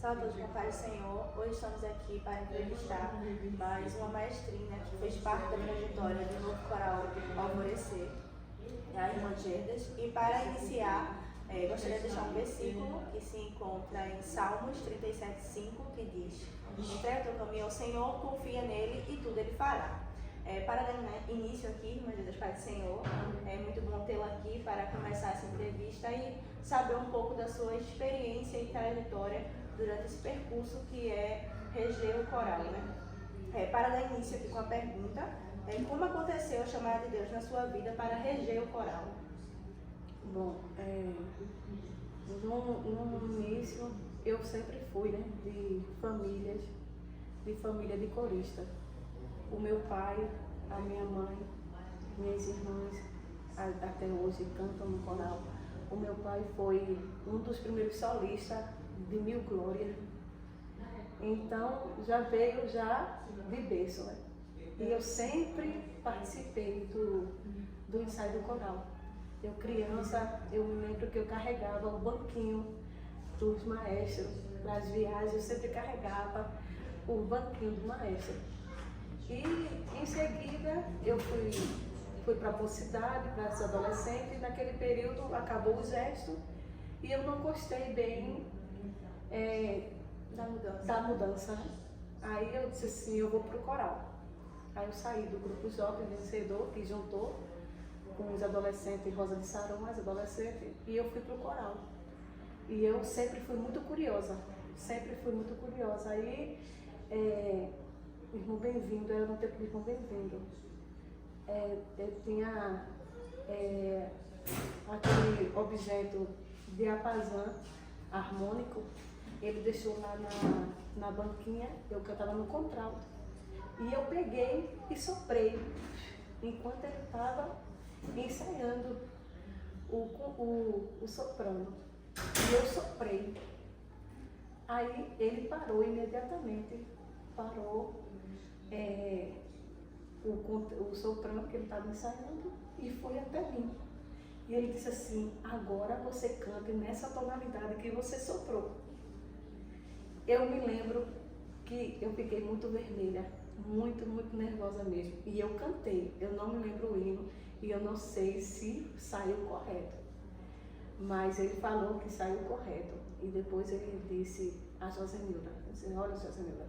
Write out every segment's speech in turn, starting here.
Salve a todos com paz do Senhor. Hoje estamos aqui para entrevistar mais uma maestrina que fez parte da trajetória do novo coral Alvorecer, a irmã Gerdas. E para iniciar, gostaria de deixar um versículo que se encontra em Salmos 37:5, que diz: entrega teu caminho ao Senhor, confia nele e tudo ele fará. Para dar início aqui, irmã Gerdas, Pai do Senhor, é muito bom tê-la aqui para começar essa entrevista e saber um pouco da sua experiência e trajetória durante esse percurso que é reger o coral, né? Para dar início aqui com a pergunta, como aconteceu a chamada de Deus na sua vida para reger o coral? Bom, no início eu sempre fui, né, de família de corista. O meu pai, a minha mãe, minhas irmãs, até hoje cantam no coral. O meu pai foi um dos primeiros solistas de Mil Glória. Então já veio de berço, né? E eu sempre participei do ensaio do coral. Eu criança, eu me lembro que eu carregava o banquinho dos maestros para as viagens, eu sempre carregava o banquinho do maestro. E em seguida eu fui para a mocidade, para as adolescentes, e naquele período acabou o gesto e eu não gostei bem da mudança. Aí eu disse assim, eu vou para o coral. Aí eu saí do grupo Jovem Vencedor, que juntou com os adolescentes, Rosa de Saron, as adolescentes, e eu fui para o coral. E eu sempre fui muito curiosa. Aí, irmão bem-vindo, era no tempo de irmão bem-vindo. Eu tinha aquele objeto diapasão harmônico, ele deixou lá na banquinha, eu cantava no contralto. E eu peguei e soprei, enquanto ele estava ensaiando o soprano. E eu soprei. Aí ele parou imediatamente, o soprano que ele estava ensaiando e foi até mim. E ele disse assim, agora você canta nessa tonalidade que você soprou. Eu me lembro que eu fiquei muito vermelha, muito nervosa mesmo. E eu cantei, eu não me lembro o hino e eu não sei se saiu correto. Mas ele falou que saiu correto. E depois ele disse a Josenilda, olha Josenilda,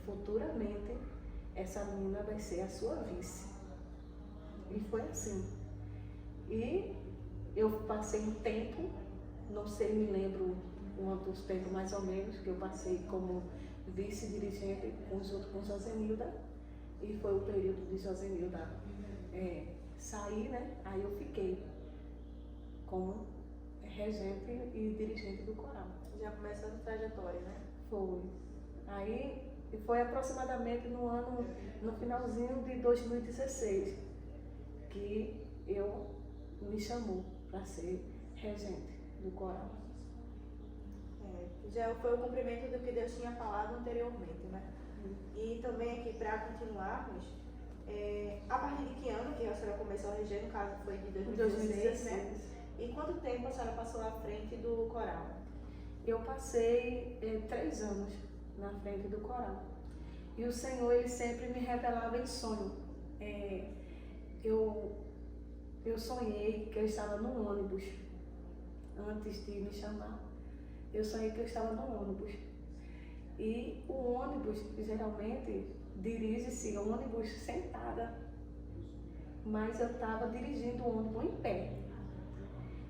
futuramente essa menina vai ser a sua vice. E foi assim. E eu passei um tempo, não sei, me lembro quantos tempos mais ou menos, que eu passei como vice-dirigente junto com Josenilda. E foi o período de Josenilda sair, né? Aí eu fiquei como regente e dirigente do coral. Já começando a trajetória, né? Foi. Aí foi aproximadamente no finalzinho de 2016 que eu me chamou para ser regente do coral. Já foi o cumprimento do que Deus tinha falado anteriormente, né? E também aqui para continuarmos, a partir de que ano que a senhora começou a reger, no caso foi de 2016, né? E quanto tempo a senhora passou à frente do coral? Eu passei 3 anos na frente do coral. E o Senhor, ele sempre me revelava em sonho. Eu sonhei que eu estava no ônibus, antes de me chamar. Eu sonhei que eu estava no ônibus. E o ônibus, geralmente, dirige-se o ônibus sentada. Mas eu estava dirigindo o ônibus em pé.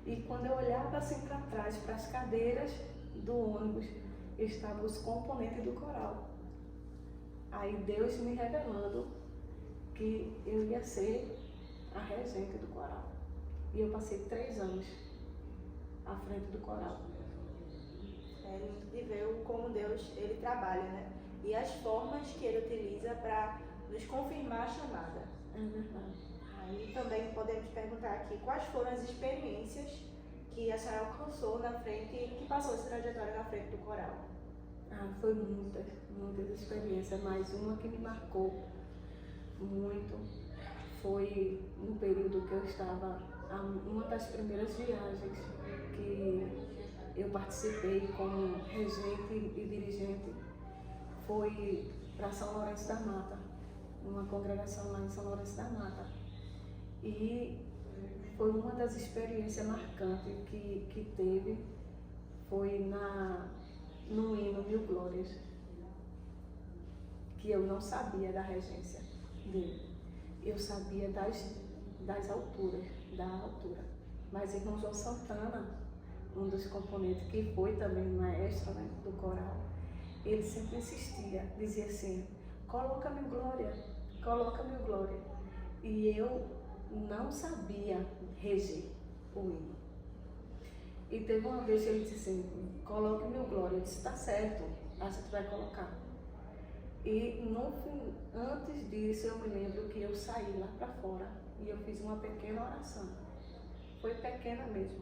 E quando eu olhava assim para trás, para as cadeiras do ônibus, estavam os componentes do coral. Aí Deus me revelando que eu ia ser a regente do coral. E eu passei 3 anos à frente do coral. É lindo de ver como Deus ele trabalha, né? E as formas que ele utiliza para nos confirmar a chamada. É verdade. Aí também podemos perguntar aqui quais foram as experiências que a senhora alcançou na frente, que passou essa trajetória na frente do coral. Foi muitas experiências, mas uma que me marcou muito foi no período que eu estava, uma das primeiras viagens que eu participei como regente e dirigente, foi para São Lourenço da Mata, uma congregação lá em São Lourenço da Mata. E foi uma das experiências marcantes que teve, foi no hino Mil Glórias, que eu não sabia da regência dele. Eu sabia das alturas, da altura. Mas irmão João Santana, um dos componentes, que foi também maestro, né, do coral, ele sempre insistia, dizia assim, coloca Mil Glória, coloca Mil Glória. E eu não sabia reger o hino. E teve uma vez que ele disse assim, coloque Mil Glória. Eu disse, tá certo, a gente vai colocar. E no fim, antes disso, eu me lembro que eu saí lá para fora e eu fiz uma pequena oração. Foi pequena mesmo.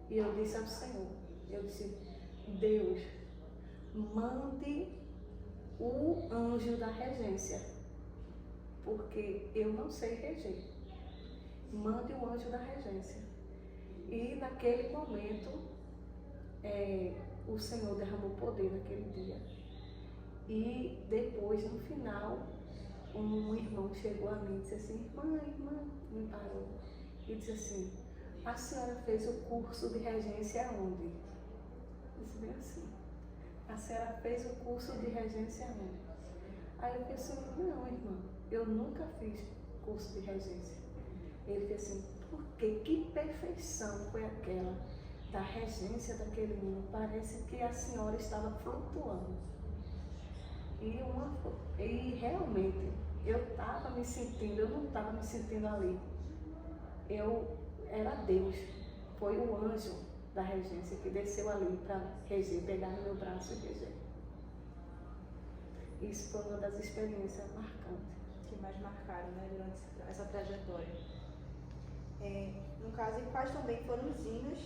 E eu disse ao Senhor, eu disse, Deus, mande o anjo da regência, porque eu não sei reger. Mande o anjo da regência. E naquele momento, o Senhor derramou poder naquele dia. E depois, no final, um irmão chegou a mim e disse assim, irmã, me parou. E disse assim, a senhora fez o curso de regência onde? Eu disse bem assim, a senhora fez o curso de regência onde? Aí eu disse assim, não, irmã, eu nunca fiz curso de regência. Ele disse assim, porque que perfeição foi aquela da regência daquele menino, parece que a senhora estava flutuando. E realmente, eu estava me sentindo, eu não estava me sentindo ali. Era Deus, foi o anjo da regência que desceu ali para reger, pegar no meu braço e reger. Isso foi uma das experiências marcantes. Que mais marcaram, né, durante essa trajetória. No caso, e quais também foram os hinos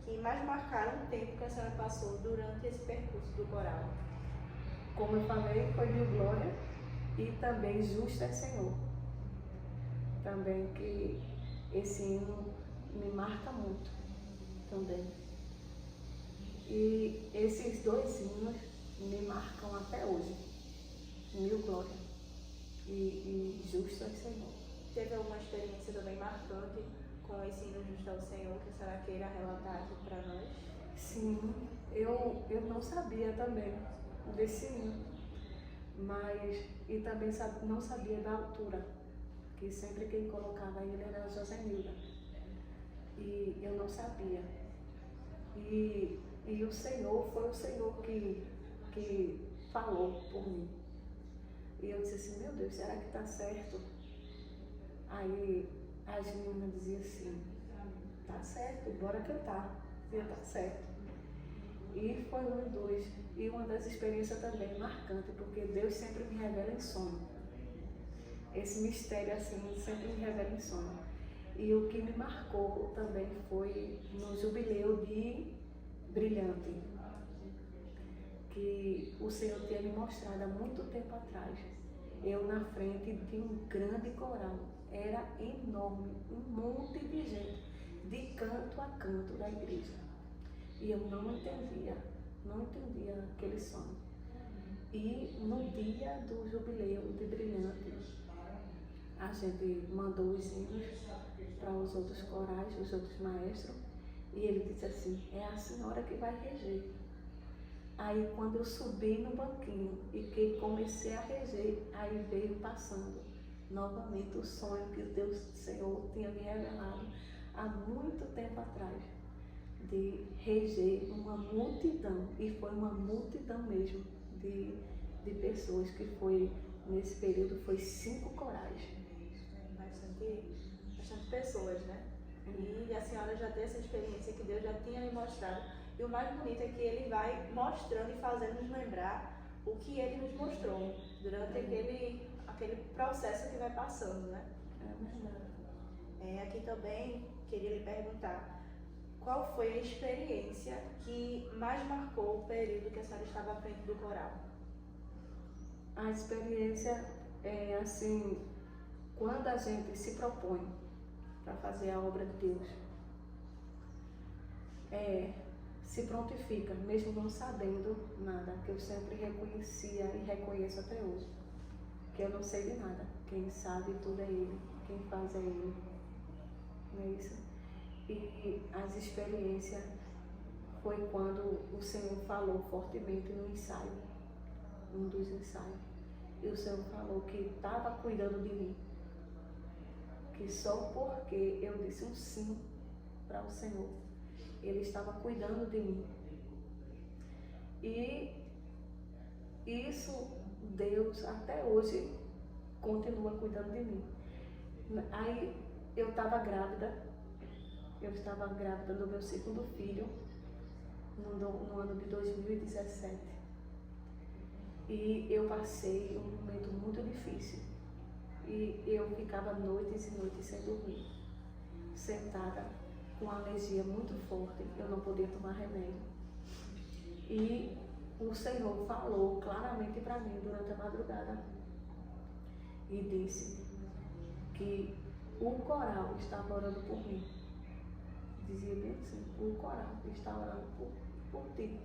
que mais marcaram o tempo que a senhora passou durante esse percurso do coral? Como eu falei, foi Mil Glória e também Justo é Senhor. Também que esse hino me marca muito também. E esses dois hinos me marcam até hoje. Mil Glória e Justo é Senhor. Teve alguma experiência também marcante com esse hino Justo ao Senhor que a senhora queira relatar aqui para nós? Sim, eu não sabia também desse hino, e também não sabia da altura, que sempre quem colocava ele era a Josenilda, e eu não sabia. E o Senhor, foi o Senhor que falou por mim. E eu disse assim, meu Deus, será que está certo? Aí as meninas diziam assim, tá certo, bora cantar, e tá certo. E foi um e dois. E uma das experiências também marcante, porque Deus sempre me revela em sonho. Esse mistério assim, sempre me revela em sonho. E o que me marcou também foi no jubileu de Brilhante, que o Senhor tinha me mostrado há muito tempo atrás. Eu na frente de um grande coral, era enorme, um monte de gente, de canto a canto da igreja. E eu não entendia aquele sonho. E no dia do jubileu de Brilhante, a gente mandou os hinos para os outros corais, os outros maestros, e ele disse assim, é a senhora que vai reger. Aí quando eu subi no banquinho e que comecei a reger, aí veio passando novamente o sonho que Deus, o Senhor, tinha me revelado há muito tempo atrás, de reger uma multidão, e foi uma multidão mesmo de pessoas, que foi, nesse período, foi 5 corais. Bastante pessoas, né? E a senhora já tem essa experiência que Deus já tinha lhe mostrado. E o mais bonito é que Ele vai mostrando e fazendo nos lembrar o que Ele nos mostrou durante aquele processo que vai passando, né? É verdade. Aqui também queria lhe perguntar, qual foi a experiência que mais marcou o período que a senhora estava à frente do coral? A experiência é assim, quando a gente se propõe para fazer a obra de Deus, se prontifica, mesmo não sabendo nada, que eu sempre reconhecia e reconheço até hoje, que eu não sei de nada, quem sabe tudo é Ele, quem faz é Ele, não é isso? E as experiências foi quando o Senhor falou fortemente no ensaio, um dos ensaios, e o Senhor falou que estava cuidando de mim, que só porque eu disse um sim para o Senhor, Ele estava cuidando de mim. E isso, Deus até hoje continua cuidando de mim. Aí eu estava grávida do meu segundo filho, no ano de 2017. E eu passei um momento muito difícil. E eu ficava noites e noites sem dormir, sentada com alergia muito forte, eu não podia tomar remédio. E o Senhor falou claramente para mim durante a madrugada e disse que o coral estava orando por mim. Dizia bem assim, o coral está orando por ti.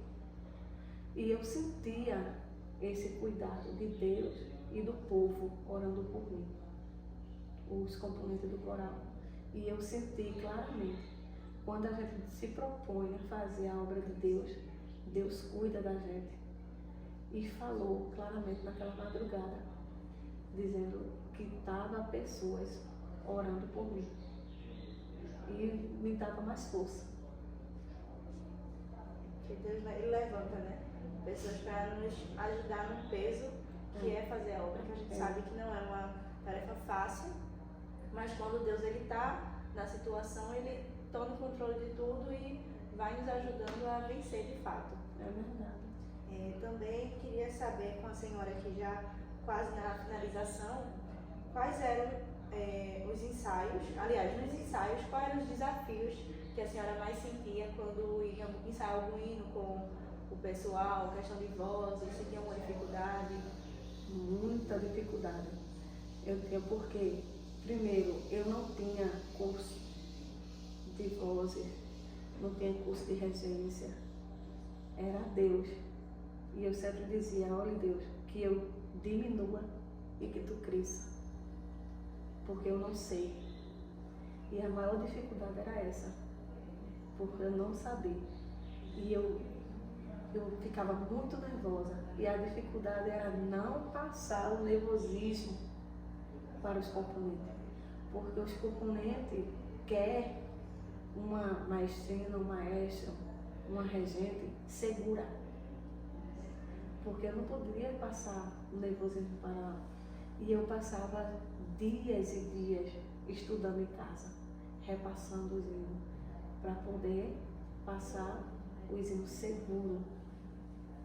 E eu sentia esse cuidado de Deus e do povo orando por mim, os componentes do coral. E eu senti claramente, quando a gente se propõe a fazer a obra de Deus, Deus cuida da gente. E falou claramente naquela madrugada, dizendo que estava pessoas orando por mim. E me dava mais força. Que Deus ele levanta, né? Pessoas para nos ajudar no peso que é fazer a obra, que a gente sabe que não é uma tarefa fácil, mas quando Deus ele está na situação, ele toma o controle de tudo e vai nos ajudando a vencer de fato. É verdade. Também queria saber com a senhora aqui já quase na finalização, quais eram os ensaios, aliás, nos ensaios, quais eram os desafios que a senhora mais sentia quando ia ensaiar algum hino com o pessoal, questão de vozes, se tinha alguma dificuldade? Muita dificuldade. Eu tinha porque, primeiro, eu não tinha curso de vozes, não tinha curso de regência, era Deus. E eu sempre dizia, olha Deus, que eu diminua e que tu cresça, porque eu não sei. E a maior dificuldade era essa, porque eu não sabia. E eu ficava muito nervosa, e a dificuldade era não passar o nervosismo para os componentes, porque os componentes querem uma maestrina, um maestro, uma regente segura, porque eu não poderia passar o nervosismo para lá. E eu passava dias e dias estudando em casa, repassando os hinos, para poder passar os hinos seguros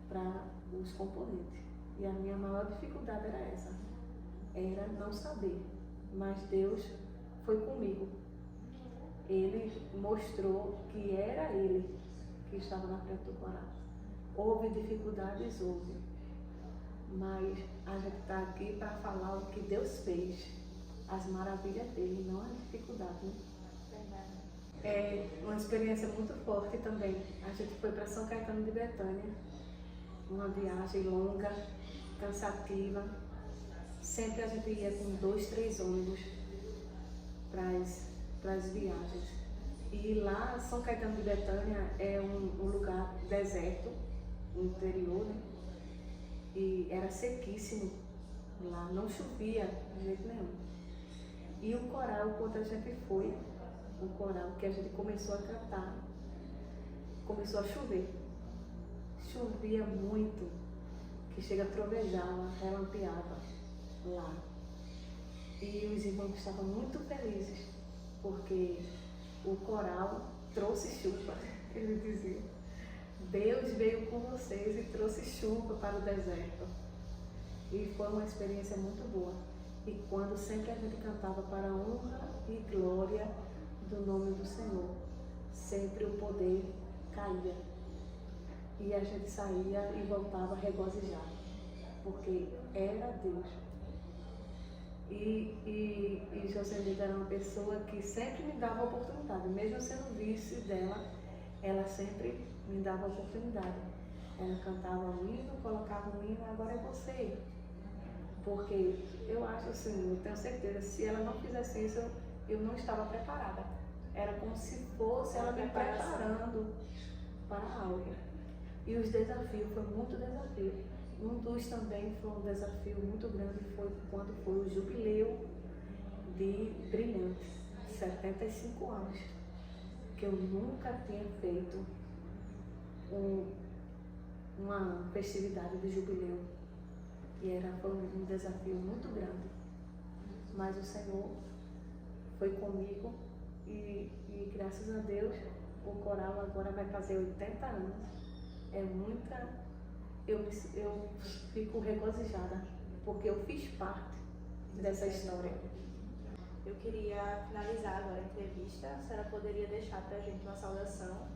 para os componentes. E a minha maior dificuldade era essa, era não saber, mas Deus foi comigo. Ele mostrou que era Ele que estava na frente do coral. Houve dificuldades, houve, mas a gente está aqui para falar o que Deus fez, as maravilhas dele, não as dificuldades, né? Verdade. É uma experiência muito forte também. A gente foi para São Caetano de Betânia, uma viagem longa, cansativa. Sempre a gente ia com 2, 3 ônibus para as viagens. E lá, São Caetano de Betânia é um lugar deserto, no interior, né? E era sequíssimo lá, não chovia de jeito nenhum. E o coral, quando a gente foi, o coral que a gente começou a cantar, começou a chover. Chovia muito, que chega a trovejar, relampeava lá. E os irmãos estavam muito felizes, porque o coral trouxe chuva, ele dizia. Deus veio com vocês e trouxe chuva para o deserto. E foi uma experiência muito boa. E quando sempre a gente cantava para a honra e glória do nome do Senhor, sempre o poder caía. E a gente saía e voltava regozijado, porque era Deus. E Joselita era uma pessoa que sempre me dava oportunidade, mesmo sendo vice dela, ela sempre me dava a oportunidade. Ela cantava um hino, colocava um hino, agora é você. Porque eu acho assim, eu tenho certeza, se ela não fizesse isso, eu não estava preparada. Era como se fosse ela me preparando para algo. E os desafios, foi muito desafio. Um dos também foi um desafio muito grande, foi quando foi o jubileu de Brilhante, 75 anos, que eu nunca tinha feito uma festividade de jubileu. E foi um desafio muito grande. Mas o Senhor foi comigo e graças a Deus o coral agora vai fazer 80 anos. É muita. Eu fico regozijada, porque eu fiz parte dessa história. Eu queria finalizar agora a entrevista. A senhora poderia deixar para a gente uma saudação,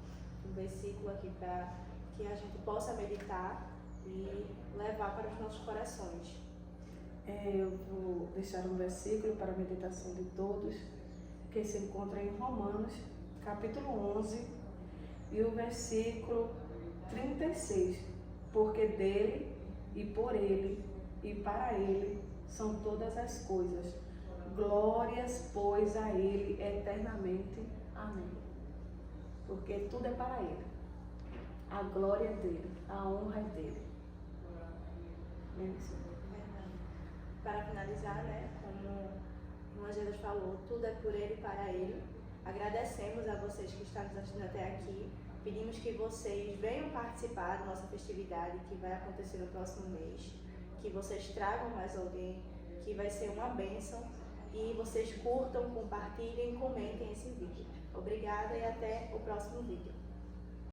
um versículo aqui para que a gente possa meditar e levar para os nossos corações. Eu vou deixar um versículo para a meditação de todos, que se encontra em Romanos, capítulo 11, e o versículo 36. Porque dele, e por ele, e para ele, são todas as coisas. Glórias, pois, a ele eternamente. Amém. Porque tudo é para ele. A glória é dele, a honra é dele. É isso. Para finalizar, como o Angela falou, tudo é por ele e para ele. Agradecemos a vocês que estão nos assistindo até aqui. Pedimos que vocês venham participar da nossa festividade que vai acontecer no próximo mês. Que vocês tragam mais alguém, que vai ser uma bênção. E vocês curtam, compartilhem, comentem esse vídeo. Obrigada e até o próximo vídeo.